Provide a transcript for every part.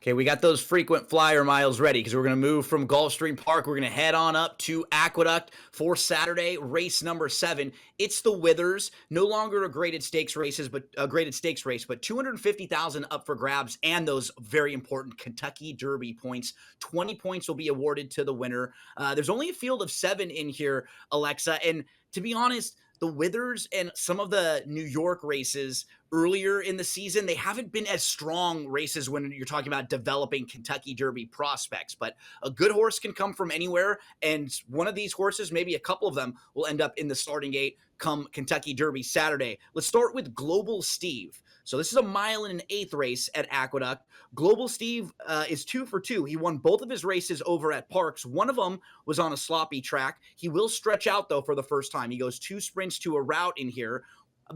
Okay, we got those frequent flyer miles ready because we're going to move from Gulfstream Park. We're going to head on up to Aqueduct for Saturday, race number 7. It's the Withers, no longer a graded stakes races, but a graded stakes race, but 250,000 up for grabs and those very important Kentucky Derby points. 20 points will be awarded to the winner. There's only a field of 7 in here, Alexa, and to be honest, the Withers and some of the New York races earlier in the season, they haven't been as strong races when you're talking about developing Kentucky Derby prospects. But a good horse can come from anywhere, and one of these horses, maybe a couple of them, will end up in the starting gate come Kentucky Derby Saturday. Let's start with Global Steve. So this is a 1.125 race at Aqueduct. Global Steve is 2 for 2. He won both of his races over at Parks. One of them was on a sloppy track. He will stretch out, though, for the first time. He goes 2 sprints to a route in here.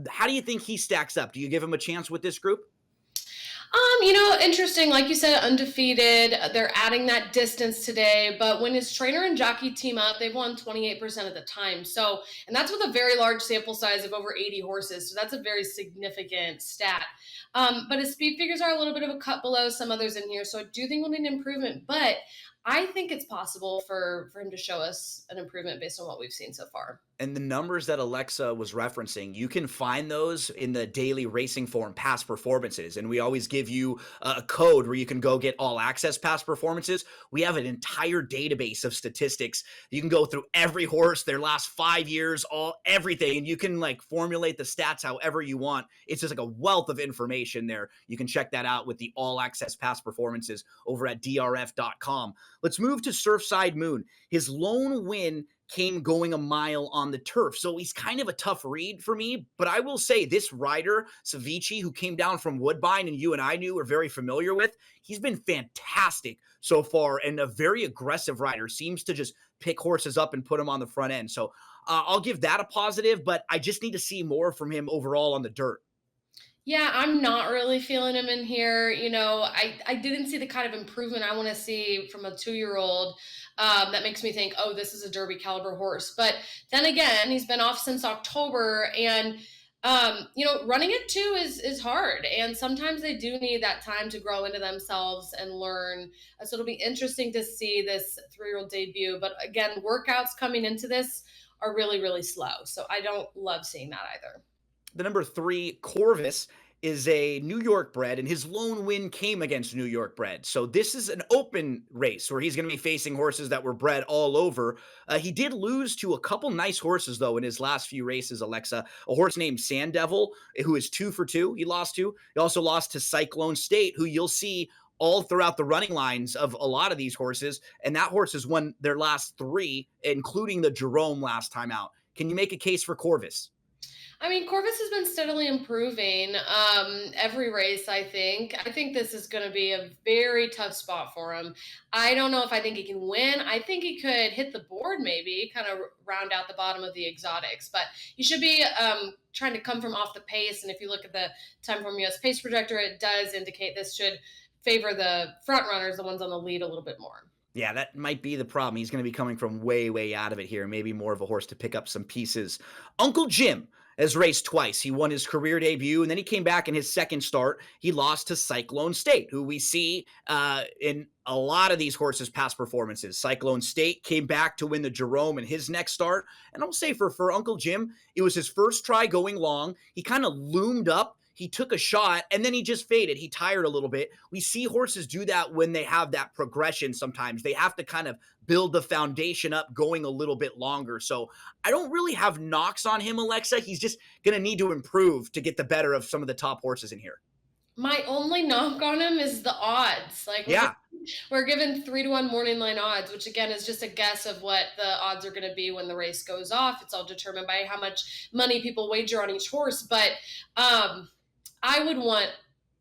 How do you think he stacks up? Do you give him a chance with this group? Interesting. Like you said, undefeated. They're adding that distance today, but when his trainer and jockey team up, they've won 28% of the time. So, and that's with a very large sample size of over 80 horses. So that's a very significant stat. But his speed figures are a little bit of a cut below some others in here. So I do think we'll need an improvement, but I think it's possible for him to show us an improvement based on what we've seen so far. And the numbers that Alexa was referencing, you can find those in the daily racing form past performances. And we always give you a code where you can go get all access past performances. We have an entire database of statistics. You can go through every horse, their last 5 years, everything. And you can formulate the stats however you want. It's just like a wealth of information there. You can check that out with the all access past performances over at DRF.com. Let's move to Surfside Moon. His lone win came going a mile on the turf. So he's kind of a tough read for me, but I will say this rider, Savici, who came down from Woodbine and you and I knew are very familiar with, he's been fantastic so far and a very aggressive rider, seems to just pick horses up and put them on the front end. So I'll give that a positive, but I just need to see more from him overall on the dirt. Yeah, I'm not really feeling him in here. I didn't see the kind of improvement I want to see from a 2-year-old that makes me think, oh, this is a Derby caliber horse. But then again, he's been off since October, and running at 2 is hard. And sometimes they do need that time to grow into themselves and learn. So it'll be interesting to see this 3-year-old debut. But again, workouts coming into this are really, really slow. So I don't love seeing that either. The number 3, Corvus, is a New York bred, and his lone win came against New York bred. So this is an open race where he's going to be facing horses that were bred all over. He did lose to a couple nice horses, though, in his last few races, Alexa. A horse named Sand Devil, who is 2 for 2, he lost to. He also lost to Cyclone State, who you'll see all throughout the running lines of a lot of these horses, and that horse has won their last 3, including the Jerome last time out. Can you make a case for Corvus? I mean, Corvus has been steadily improving every race, I think. I think this is going to be a very tough spot for him. I don't know if I think he can win. I think he could hit the board maybe, kind of round out the bottom of the exotics. But he should be trying to come from off the pace. And if you look at the Time Form US pace projector, it does indicate this should favor the front runners, the ones on the lead, a little bit more. Yeah, that might be the problem. He's going to be coming from way, way out of it here. Maybe more of a horse to pick up some pieces. Uncle Jim has raced twice. He won his career debut, and then he came back in his second start. He lost to Cyclone State, who we see in a lot of these horses' past performances. Cyclone State came back to win the Jerome in his next start. And I'll say for Uncle Jim, it was his first try going long. He kind of loomed up. He took a shot, and then he just faded. He tired a little bit. We see horses do that when they have that progression sometimes. They have to kind of build the foundation up going a little bit longer. So I don't really have knocks on him, Alexa. He's just going to need to improve to get the better of some of the top horses in here. My only knock on him is the odds. We're given 3-1 morning line odds, which again is just a guess of what the odds are going to be when the race goes off. It's all determined by how much money people wager on each horse. But I would want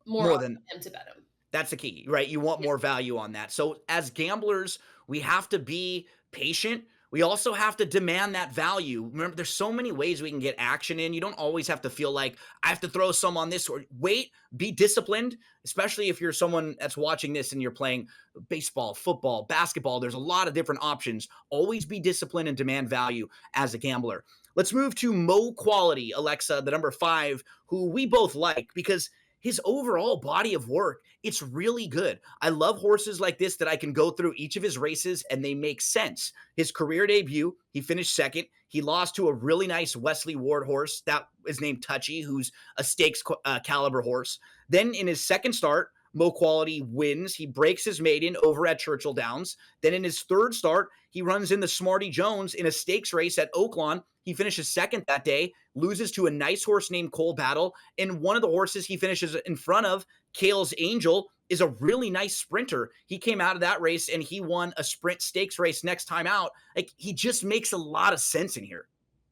more than him to bet him. That's the key, right? You want more value on that. So as gamblers, we have to be patient. We also have to demand that value. Remember, there's so many ways we can get action in. You don't always have to feel like I have to throw some on this or wait, be disciplined, especially if you're someone that's watching this and you're playing baseball, football, basketball. There's a lot of different options. Always be disciplined and demand value as a gambler. Let's move to Mo Quality, Alexa, the number 5, who we both like because his overall body of work, it's really good. I love horses like this that I can go through each of his races and they make sense. His career debut, he finished second. He lost to a really nice Wesley Ward horse that is named Touchy, who's a stakes caliber horse. Then in his second start, Mo Quality wins. He breaks his maiden over at Churchill Downs. Then in his third start, he runs in the Smarty Jones in a stakes race at Oaklawn. He finishes second that day, loses to a nice horse named Cole Battle. And one of the horses he finishes in front of, Kale's Angel, is a really nice sprinter. He came out of that race and he won a sprint stakes race next time out. Like, he just makes a lot of sense in here.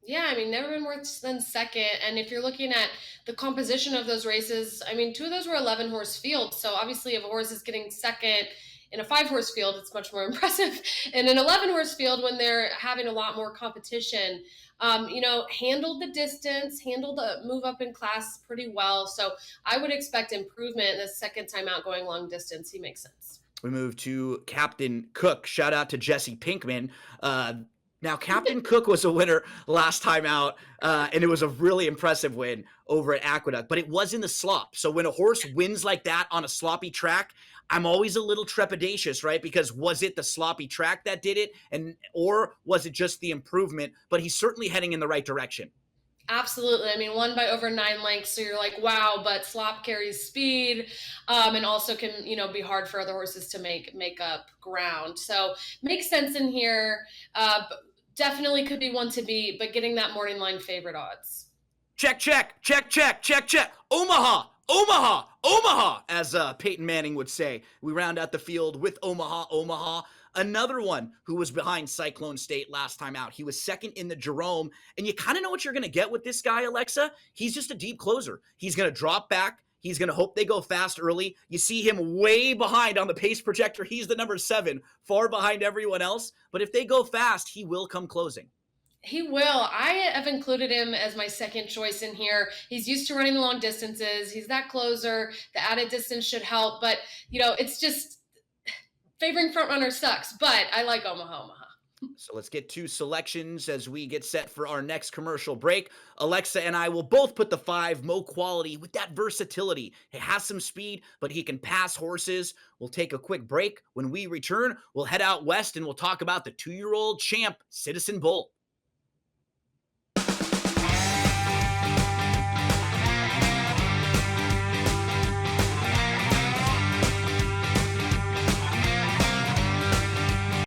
Yeah, I mean, never been worse than second. And if you're looking at the composition of those races, I mean, two of those were 11 horse fields. So obviously, if a horse is getting second in a 5 horse field, it's much more impressive. In an 11 horse field, when they're having a lot more competition, handled the distance, handled the move up in class pretty well. So I would expect improvement the second time out going long distance. He makes sense. We move to Captain Cook. Shout out to Jesse Pinkman. Now, Captain Cook was a winner last time out, and it was a really impressive win over at Aqueduct, but it was in the slop. So when a horse wins like that on a sloppy track, I'm always a little trepidatious, right? Because was it the sloppy track that did it, or was it just the improvement? But he's certainly heading in the right direction. Absolutely. I mean, won by over 9 lengths. So you're like, wow, but slop carries speed, and also can, be hard for other horses to make up ground. So makes sense in here. Definitely could be one to beat, but getting that morning line favorite odds. Check, check, check, check, check, check. Omaha, Omaha, Omaha, as Peyton Manning would say. We round out the field with Omaha, Omaha. Another one who was behind Cyclone State last time out. He was second in the Jerome, and you kind of know what you're going to get with this guy, Alexa. He's just a deep closer. He's going to drop back. He's going to hope they go fast early. You see him way behind on the pace projector. He's the number 7, far behind everyone else. But if they go fast, he will come closing. He will. I have included him as my second choice in here. He's used to running the long distances. He's that closer. The added distance should help. But, it's just favoring front runner sucks. But I like Omaha. So let's get to selections as we get set for our next commercial break. Alexa and I will both put the 5 Mo Quality with that versatility. He has some speed, but he can pass horses. We'll take a quick break. When we return, we'll head out west and we'll talk about the 2-year-old champ, Citizen Bull.